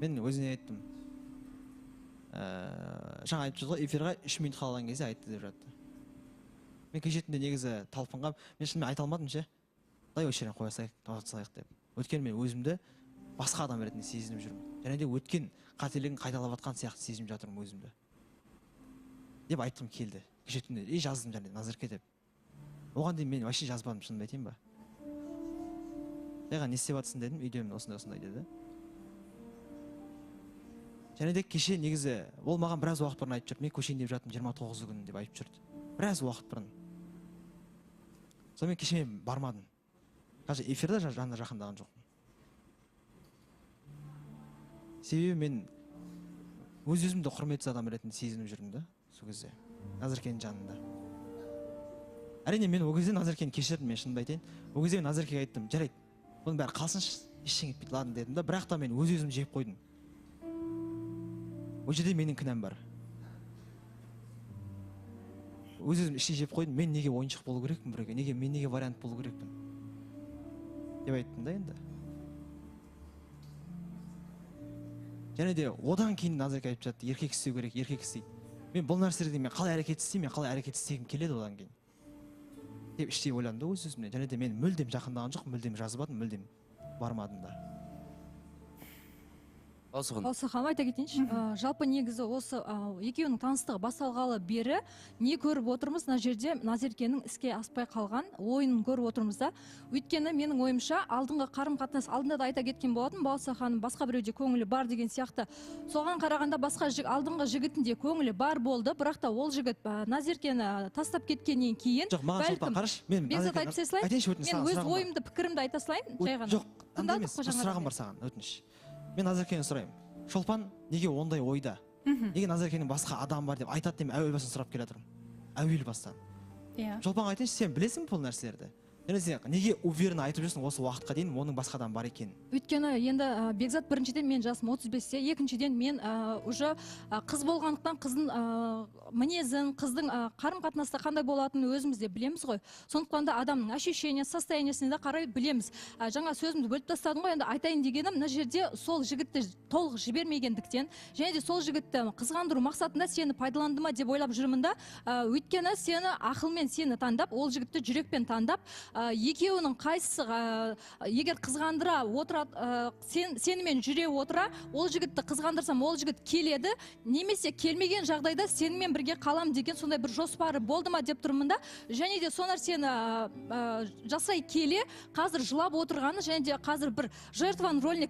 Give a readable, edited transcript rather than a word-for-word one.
Мен өзіне айттым. Жаңа айтып жүрді ғой, эфирға 3 минут қалған кезде айтты деп жатты. Мен кешетінде негізі талпынғам, мен шынымен айта алмадым ше. Дай осы жерден қоя салайық, тоқтата салайық деп. Өйткені мен өзімді басқа адам ретінде сезініп жүрмін. Және де өткен қателігін қайталап жатқан сияқты сезініп жатырмын өзімді. Деп айтқым келді. Кешетінде жаздым және Назерке деп. Оған дейін мен вообще жазбадым, шынымды айтайын ба. Жайға не істеп жатсың дедім, үйдемін осындай деді. Және де кеше негізі ол маған біраз уақыт бұрын айтып жүрді. Мен көшейін деп жаттым 29 күн деп айтып жүрді. Біраз уақыт бұрын. Сонымен кеше мен бармадым. Қазір эфирде жанына жақындаған жоқпын. Себебі мен өз-өзімді құрметсіз адам ретінде сезініп жүрдім да, сол кезде. Назеркенің жанында. Әрине мен ол кезде Назеркені кешірдім, мен шынымды айтайын. Ол кезде мен Назеркеге айттым, жарайды, бұның бәрі қалсыншы, ештеңе етпейді, ладно дедім да, бірақ та мен өз-өзімді жеп қойдым. Ол жерде менің кінәм бар. Өз-өзім іште жеп қойдым, мен неге ойыншық болу керекпін біреуге, мен неге вариант болу керекпін деп айттым да енді. Және де одан кейін Назерке айтып жатты, еркек істеу керек, еркек істейді. Мен бұл нәрселерде мен қалай әрекет істеймін, мен қалай әрекет істегім келеді одан кейін деп іштей ойландым да өз-өзімнен. Және де мен мүлдем жақындаған жоқ, мүлдем жазбадым, мүлдем бармадым да. Ханым айта кетейінші, жалпы негізі осы екеуінің таныстығы басталғалы бері не көріп отырмыз, мына жерде Назеркенің іске аспай қалған ойынын көріп отырмыз да. Өйткені менің ойымша алдыңғы қарым-қатынас, алдында да айта кеткен болатын, Балса ханым басқа біреуде көңілі бар деген сияқты. Соған қарағанда басқа алдыңғы жігітінде көңілі бар болды, бірақ та ол жігіт Назеркені тастап кеткеннен кейін, бәлкім, Бекзат айтып салайын, мен өз ойымды, пікірімді айта салайын, жай ғана. Жоқ, емес, сұрағым бар саған, өтініш. Мен Назеркені сұрайым. Шолпан неге ондай ойда? Неге Назеркенің басқа адам бар деп айтады деп әуел бастан сұрап келе жатырмын. Әуел бастан. Шолпанға айтайыншы, сен білесің бұл нәрселерді? Және сен неге уверенно айтып жүрсің осы уақытқа дейін оның басқа адам бар екенін? Өйткені енді Бекзат біріншіден мен жасым 35-те, екіншіден мен уже қыз болғандықтан қыздың мінезін, қыздың қарым-қатынаста қандай болатынын өзіміз де білеміз ғой. Сондықтан да адамның ощущение, состояниесіне де қарай білеміз. Жаңа сөзімді бөліп тастадым ғой, енді айтайын дегенім, мына жерде сол жігітті толық жібермегендіктен, және де сол жігітті қызғандыру мақсатында сені пайдаланды ма деп ойлап жүрмін да. Өйткені сені ақылмен сені таңдап, ол жігітті жүрекпен таңдап, екеуінің қайсысы егер қызғандыра отыра, сенімен жүре отыра, ол жігітті қызғандырсам, ол жігіт келеді, немесе келмеген жағдайда сенімен бірге қалам деген сондай бір жоспары болды ма деп тұрмын да. Және де сол нәрсені жасай келе, қазір жылап отырғаны, және де қазір бір жертваның рөліне